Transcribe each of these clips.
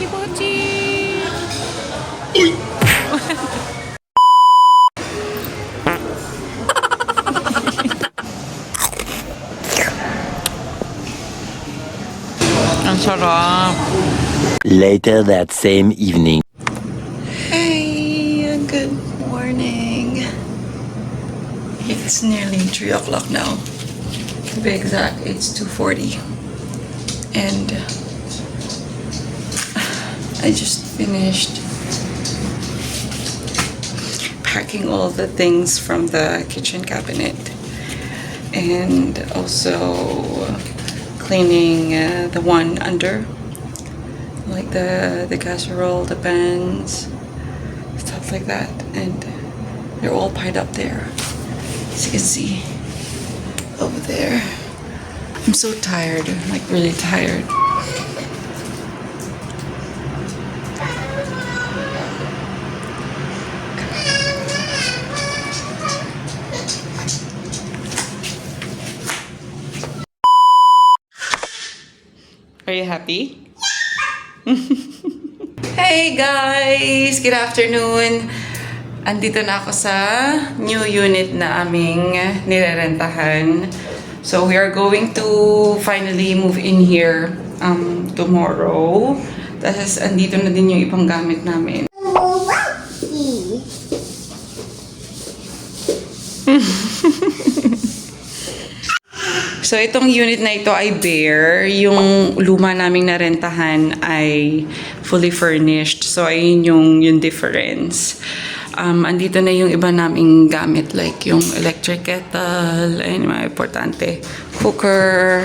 Pochi! Ang sarap. Later that same evening. Hey, good morning. It's nearly 3 o'clock now. To be exact, it's 2:40. And I just finished packing all the things from the kitchen cabinet. And also cleaning the one under, like the casserole, the pans, stuff like that, and they're all piled up there, as you can see over there. I'm so tired, like really tired. Are you happy? Hey guys! Good afternoon! Andito na ako sa new unit na aming nirerentahan. So we are going to finally move in here tomorrow. Tapos andito na din yung ibang gamit namin. So, itong unit na ito ay bare. Yung luma naming narentahan ay fully furnished. So, ayun yung difference. Andito na yung iba naming gamit like yung electric kettle, ayun yung mga importante. Cooker.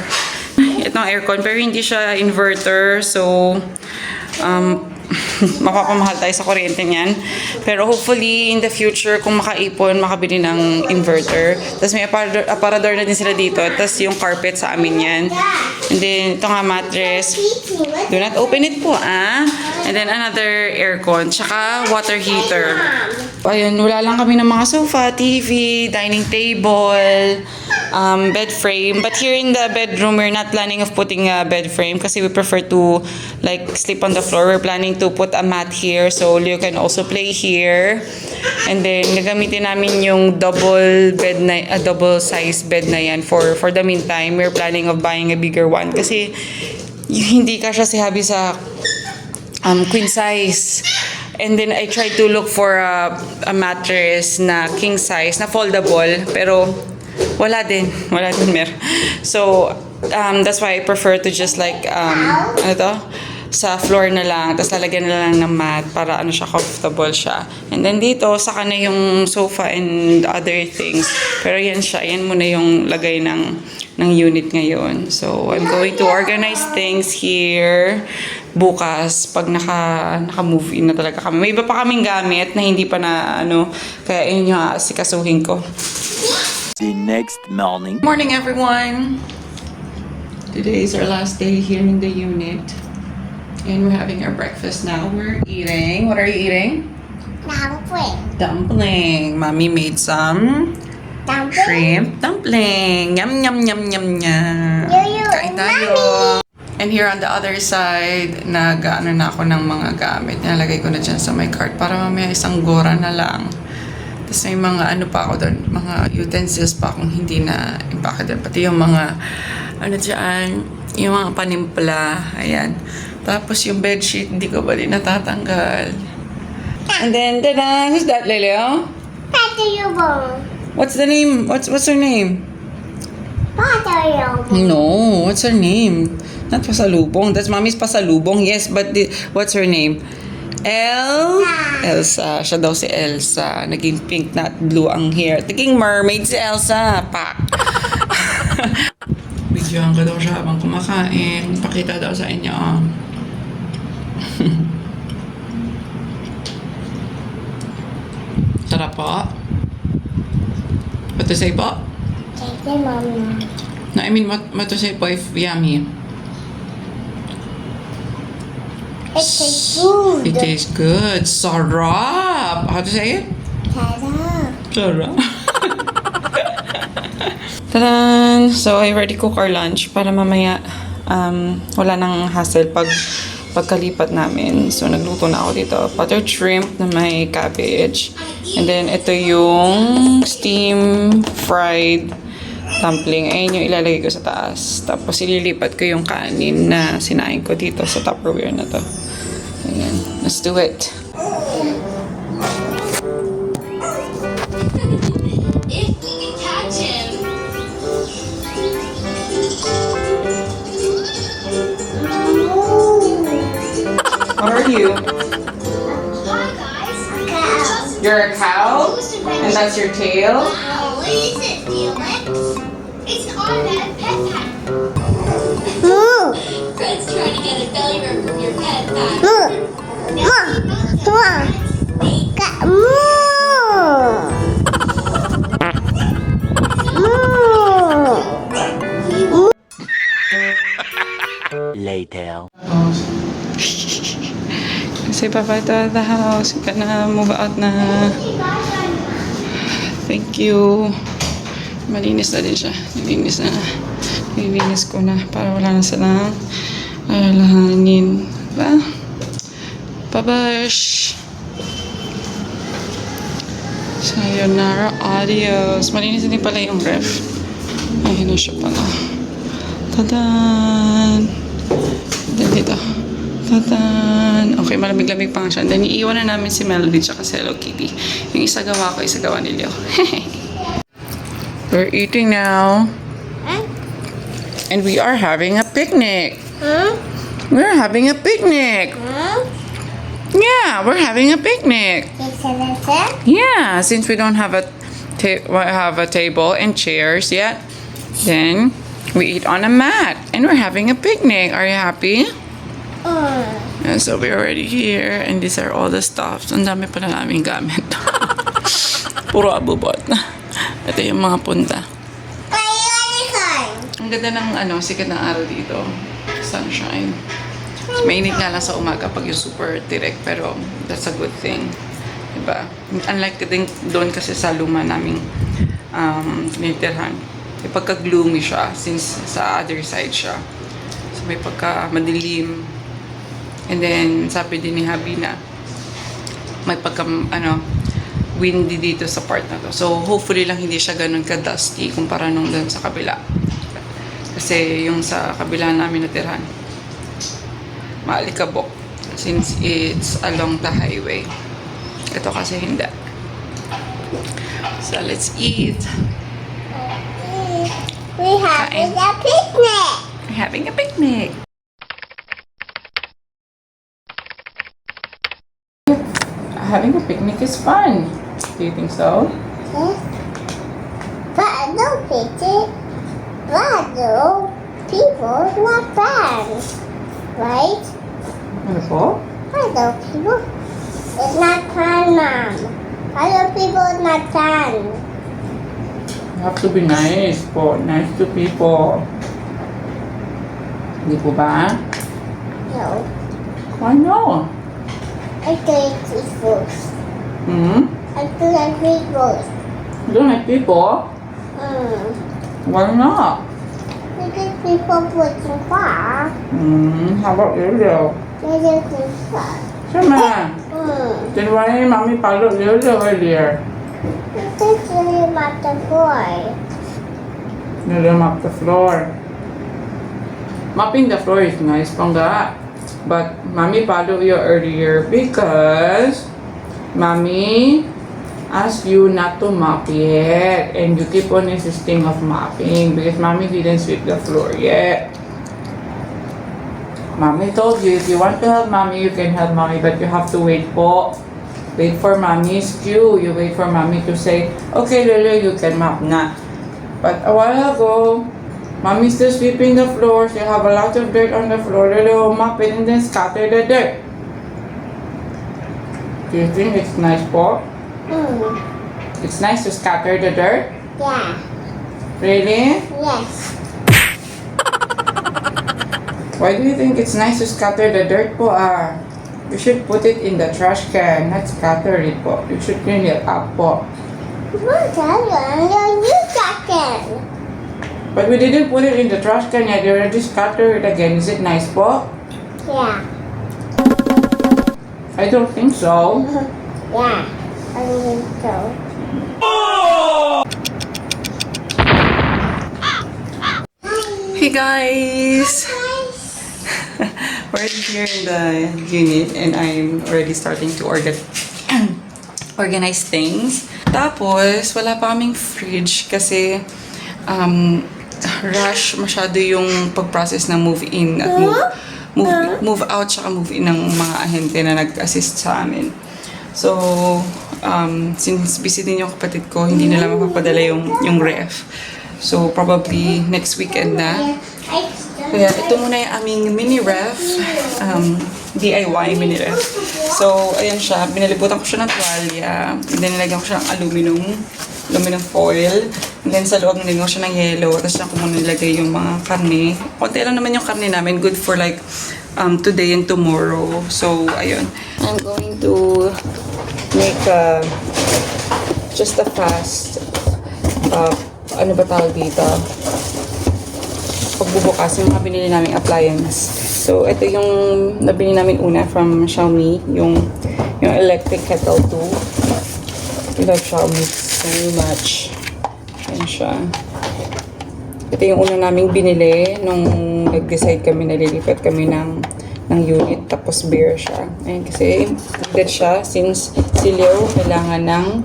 Itong aircon, pero hindi siya inverter. So, mapapamahal tayo sa kuryente niyan. Pero hopefully, in the future, kung makaipon, makabili ng inverter. Tapos may aparador na din sila dito. Tapos yung carpet sa amin yan. And then, ito nga mattress. Do not open it po, ah. And then, another aircon. Tsaka water heater. Ayun, wala lang kami ng mga sofa, TV, dining table, bed frame. But here in the bedroom, we're not planning of putting a bed frame kasi we prefer to like sleep on the floor. We're planning to put a mat here so Leo can also play here. And then gagamitin namin yung double size bed na yan for the meantime. We're planning of buying a bigger one kasi hindi kasya si Habi sa queen size. And then I tried to look for a mattress na king size na foldable pero wala din mer. So that's why I prefer to just like sa floor na lang, tapos lalagyan na lang ng mat para siya, comfortable siya. And then dito, saka na yung sofa and other things. Pero yan muna yung lagay ng unit ngayon. So, I'm going to organize things here bukas pag naka-move in na talaga kami. May iba pa kaming gamit na hindi pa na kaya yun yung asikasuhin ko. The next morning. Morning everyone! Today is our last day here in the unit. And we're having our breakfast now. We're eating. What are you eating? Dumpling. Dumpling. Mommy made some shrimp dumpling. Yum, yum, yum, yum, yum. Kain tayo. And here on the other side, na ako ng mga gamit. Nalagay ko na dyan sa my cart para mamaya isang gora na lang. Tapos may mga pa ako doon. Mga utensils pa akong hindi na impake doon. Pati yung mga dyan, yung mga panimpla. Ayan. Tapos yung bedsheet, hindi ko ba din natatanggal. And then, tada! Who's that, Leleo? Pasalubong. What's the name? What's her name? Pasalubong. No, what's her name? Not Pasalubong. That's Mommy's Pasalubong. Yes, but what's her name? Elsa. Siya daw si Elsa. Naging pink not blue ang hair. Naging mermaid si Elsa. Pak! Videohan ko daw siya habang kumakain. Pakita daw sa inyo. Sarap po. What to say po? Thank you, Mama. No, I mean, what to say po if yummy? It tastes good. It tastes good. Sarap! How to say it? Sarap. Sarap. Tadan! So, I already cook our lunch para mamaya wala nang hassle pag pagkalipat namin. So, nagluto na ako dito. Buttered shrimp na may cabbage. And then, ito yung steam fried dumpling. Ayun yung ilalagay ko sa taas. Tapos, ililipat ko yung kanin na sinain ko dito sa Tupperware na to. Ayan. Let's do it. If we can catch him. What are you? Hi guys. Cow. You're a cow? And that's your tail? What is it, Felix? It's an automatic pet pack. Moo. Fred's trying to get a belly rub from your pet pack. Moo. Come on. Moo. Later. Say bye-bye to the house. You gonna move out na. Thank you. Malinis na din siya. Nilinis na. Nilinis ko na para wala na silang alalahanin. Diba? Babash! Sayonara, adios. Malinis din pala yung ref. Ayun na siya pala. Tadan! Dito. Tadan! Okay, malamig-lamig pa nga siya. Then, iiwan na namin si Melody tsaka si Hello Kitty. Yung isa gawa ko, isa gawa ni Leo. We're eating now. And we are having a picnic. We're having a picnic. Yeah, we're having a picnic. Yeah, since we don't have a table and chairs yet, then we eat on a mat and we're having a picnic. Are you happy? And so we're already here and these are all the stuff. Ang dami pala namin gamit. Puro abubot. Ito yung mga punta. Ang ganda ng sikat ng araw dito. Sunshine. Mainit nga lang sa umaga pag yung super direct, pero that's a good thing. Diba? Unlike din doon kasi sa luma naming tinitirhan. May pagka-gloomy siya since sa other side siya. So may pagka-madilim. And then sabi din ni Habi na may windy dito sa part na to. So hopefully lang hindi siya ganun ka-dusty kumpara nung doon sa kabila. Kasi yung sa kabila namin natirhan, maalikabok since it's along the highway. Ito kasi hindi. So let's eat. We're having a picnic. We're having a picnic. Having a picnic is fun. Do you think so? Yes. But no picnic. But no people not fun. Right? Ano po? Other people. It's not fun, Mom. Other people is not fun. You have to be nice po. Nice to people. Hindi po ba? No. Why no? I think people. I think like people. You don't like people? Why not? Because people pushing far. How about you, Leo? They just push far. Sure. Then why mommy followed Leo earlier? Because really not the boy. Leo mop the floor. Mopping the floor is nice, pangga. But mommy followed you earlier because mommy asked you not to mop yet, and you keep on insisting of mopping because mommy didn't sweep the floor yet. Mommy told you if you want to help mommy, you can help mommy, but you have to wait po. Wait for mommy's cue. You wait for mommy to say, okay, Lulu, you can mop na. But a while ago, mommy's still sweeping the floor. She have a lot of dirt on the floor. Lulu will mop it and then scatter the dirt. Do you think it's nice po? It's nice to scatter the dirt? Yeah. Really? Yes. Why do you think it's nice to scatter the dirt po? You should put it in the trash can, not scatter it po. You should clean it up po. But we didn't put it in the trash can yet. You already scattered it again. Is it nice po? Yeah. I don't think so. Yeah, I think so. Hey guys! We're here in the unit and I'm already starting to organize things. Tapos, wala pa kaming fridge kasi rush masyado yung pag-process ng move-in at move out tsaka move-in ng mga ahente na nag-assist sa amin. So, since busy din yung kapatid ko, hindi nila mapapadala yung ref. So, probably next weekend na. Kaya ito muna yung aming mini ref. DIY mini ref. So, ayan siya. Binalibutan ko siya ng tuwalya. And then, nilagyan ko siya ng aluminum foil. And then, sa loob, nilagyan ko siya ng yellow. Tapos, siya ko muna nilagay yung mga karne. Konti lang naman yung karne namin. Good for like today and tomorrow. So, ayun. I'm going to make just a fast ano ba tawag dito? Pagbubukas yung mga binili naming appliance. So, ito yung nabili namin una from Xiaomi, yung electric kettle 2. I love Xiaomi so much. Ayan siya. Ito yung una naming binili nung nag-decide kami na lilipat kami ng unit, tapos beer siya. Ayan, kasi needed siya since si Leo kailangan ng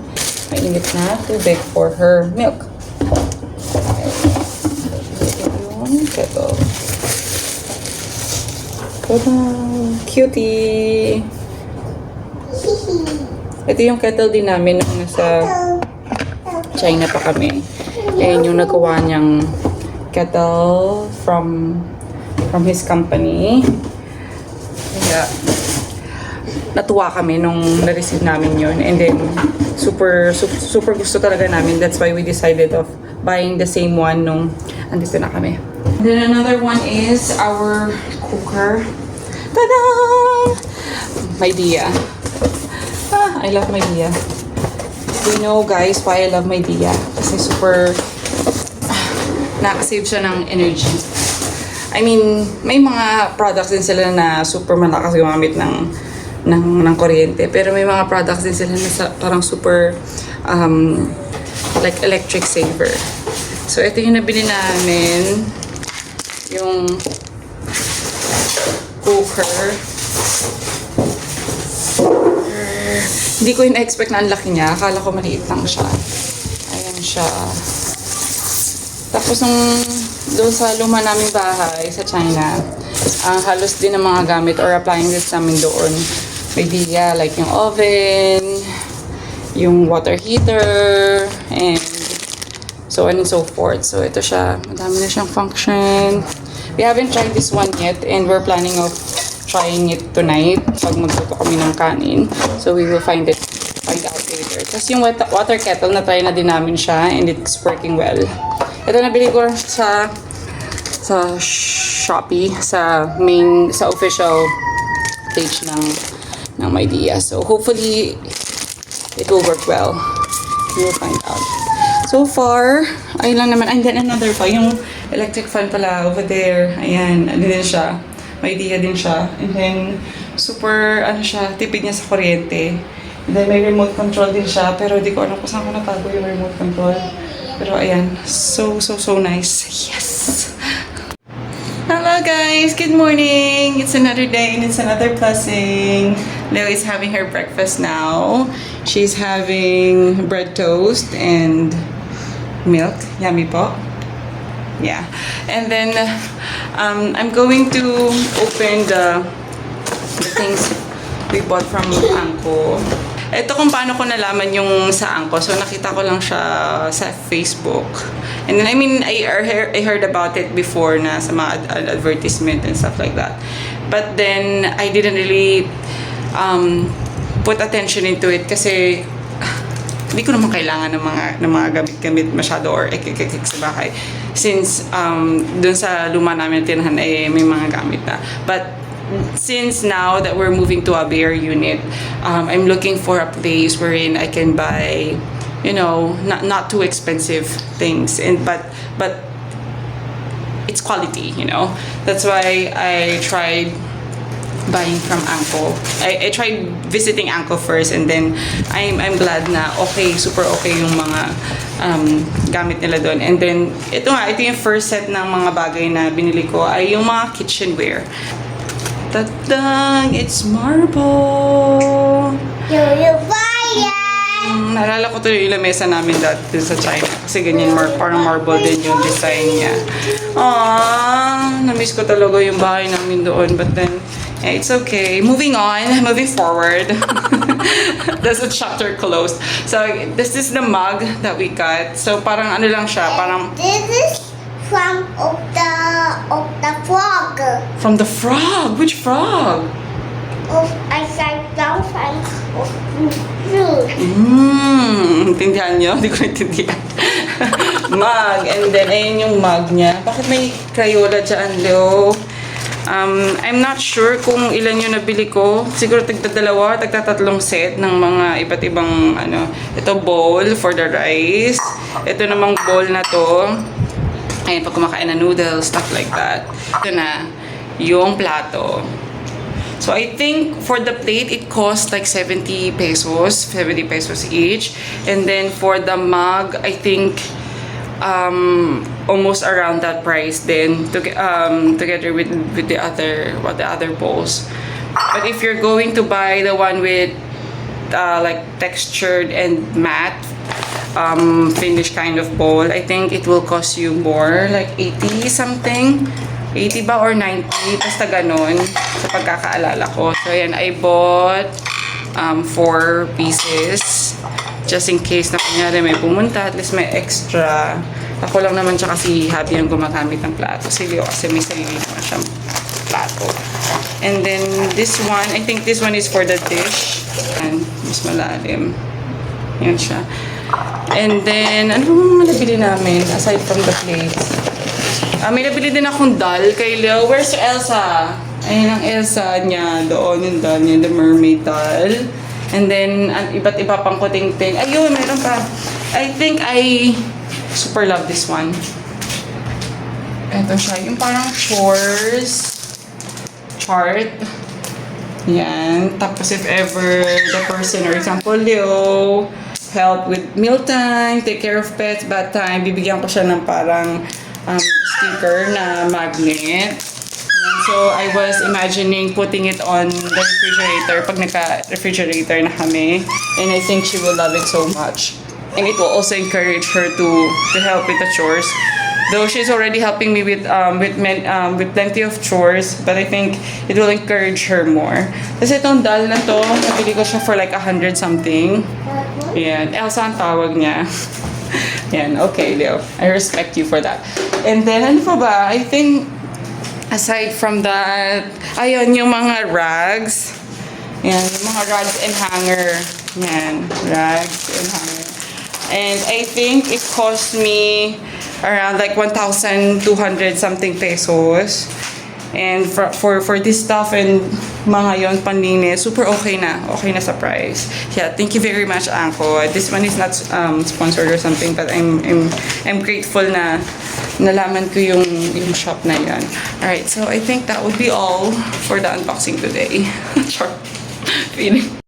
mainit na tubig for her milk. Kettle. Tada! Cutie! Ito yung kettle din namin nung nasa China pa kami. Ayan yung nagawa niyang kettle from his company. Kaya natuwa kami nung na-receive namin yun. And then, super gusto talaga namin. That's why we decided of buying the same one nung andito na kami. Then another one is our cooker. Tada! My Dia. I love my Dia. You know guys why I love my Dia? Kasi super nakasave siya ng energy. I mean, may mga products din sila na super malakas gumamit ng kuryente. Pero may mga products din sila na parang super like electric saver. So, ito yung nabili namin. Yung cooker. Hindi ko in-expect na ang laki niya. Akala ko maliit lang siya. Ayan siya. Tapos doon sa luma naming bahay sa China, halos din ang mga gamit or appliances namin doon. May Dia, like yung oven, yung water heater, and so on and so forth. So, ito siya. Madami na siyang function. We haven't tried this one yet and we're planning of trying it tonight pag magluto kami ng kanin. So, we will find out later. Tapos yung water kettle, na-try na din namin siya and it's working well. Ito nabili ko sa Shopee, sa official page ng My Dia. So, hopefully, it will work well. We will find out. So far, ayun lang naman. And then another pa, yung electric fan pala over there. Ayan, ano din siya. May Dia din siya. And then, super, tipid niya sa kuryente. And then, may remote control din siya. Pero di ko alam kung saan ko natago yung remote control. Pero ayan, so nice. Yes! Hello guys! Good morning! It's another day and it's another blessing. Leo is having her breakfast now. She's having bread toast and milk. Yummy po. Yeah. And then, I'm going to open the things we bought from Anko. Ito kung paano ko nalaman yung sa Anko. So, nakita ko lang siya sa Facebook. And then, I mean, I heard about it before na sa mga advertisement and stuff like that. But then, I didn't really put attention into it kasi hindi ko naman kailangan ng mga gamit-gamit masyado or ek-ek sa bahay. Since dun sa luma namin tinahan ay may mga gamit na. But since now that we're moving to a bare unit, I'm looking for a place wherein I can buy, you know, not too expensive things, but it's quality, you know. That's why I tried buying from Anko. I tried visiting Anko first, and then I'm glad na super okay yung mga gamit nila doon. And then ito yung first set ng mga bagay na binili ko ay yung mga kitchenware. Tadang! It's marble! You buy it. Naalala ko tuloy yung lamesa namin dati sa China. Kasi ganyan, parang marble din yung design niya. Aww! Na-miss ko talaga yung bahay namin doon. But then, it's okay. Moving on. Moving forward. That's the chapter closed. So, this is the mug that we got. So, parang ano lang siya. Parang This is from of the frog. from the frog. Which frog? Of I said down from of fruit. Intindihan nyo? Hindi ko intindihan. Mug. And then, ayun yung mug niya. Bakit may Crayola dyan, Leo? I'm not sure kung ilan yung nabili ko. Siguro tagdadalawa, tagtatatlong set ng mga iba't ibang Ito bowl for the rice. Ito namang bowl na to. Ayun, pag kumakain na noodles, stuff like that. Ito na, yung plato. So, I think for the plate, it cost like 70 pesos each. And then for the mug, I think almost around that price then together with the other bowls. But if you're going to buy the one with like textured and matte finish kind of bowl, I think it will cost you more, like 80 something. 80 ba or 90? Basta ganun sa pagkakaalala ko. So, ayan, I bought 4 pieces just in case na kunyari may pumunta, at least may extra. Ako lang naman tsaka si Habi ang gumagamit ng plato. Si Leo kasi may sarili naman siyang plato. And then this one, I think this one is for the dish. And mas malalim. Yan siya. And then, ano mga nabili namin aside from the plates? May nabili din akong doll kay Leo. Where's Elsa? Ayun ang Elsa niya. Doon yung doll niya, the mermaid doll. And then, iba't iba pang kuting-ting. Ayun, meron pa. I think I super love this one. Ito siya. Yung parang chores chart. Yan. Tapos if ever the person, or example, Leo, help with mealtime, take care of pets, bath time, bibigyan ko siya ng parang sticker na magnet. So, I was imagining putting it on the refrigerator pag naka-refrigerator na kami. And I think she will love it so much. And it will also encourage her to help with the chores. Though she's already helping me with plenty of chores, but I think it will encourage her more. Kasi itong doll na to, nabili ko siya for like 100 something. Yan. Elsa ang tawag niya. Yan. Okay, Leo. I respect you for that. And then, ano pa ba? I think, aside from that, ayun, yung mga rags. Yan, yung mga rags and hanger. Yan, rags and hanger. And I think it cost me around like 1,200 something pesos. And for this stuff and mga yon panlinis, super okay na sa price. Yeah, thank you very much, Anko. This one is not sponsored or something, but I'm grateful na nalaman ko yung shop na yon. Alright, so I think that would be all for the unboxing today. Sure. Feeling.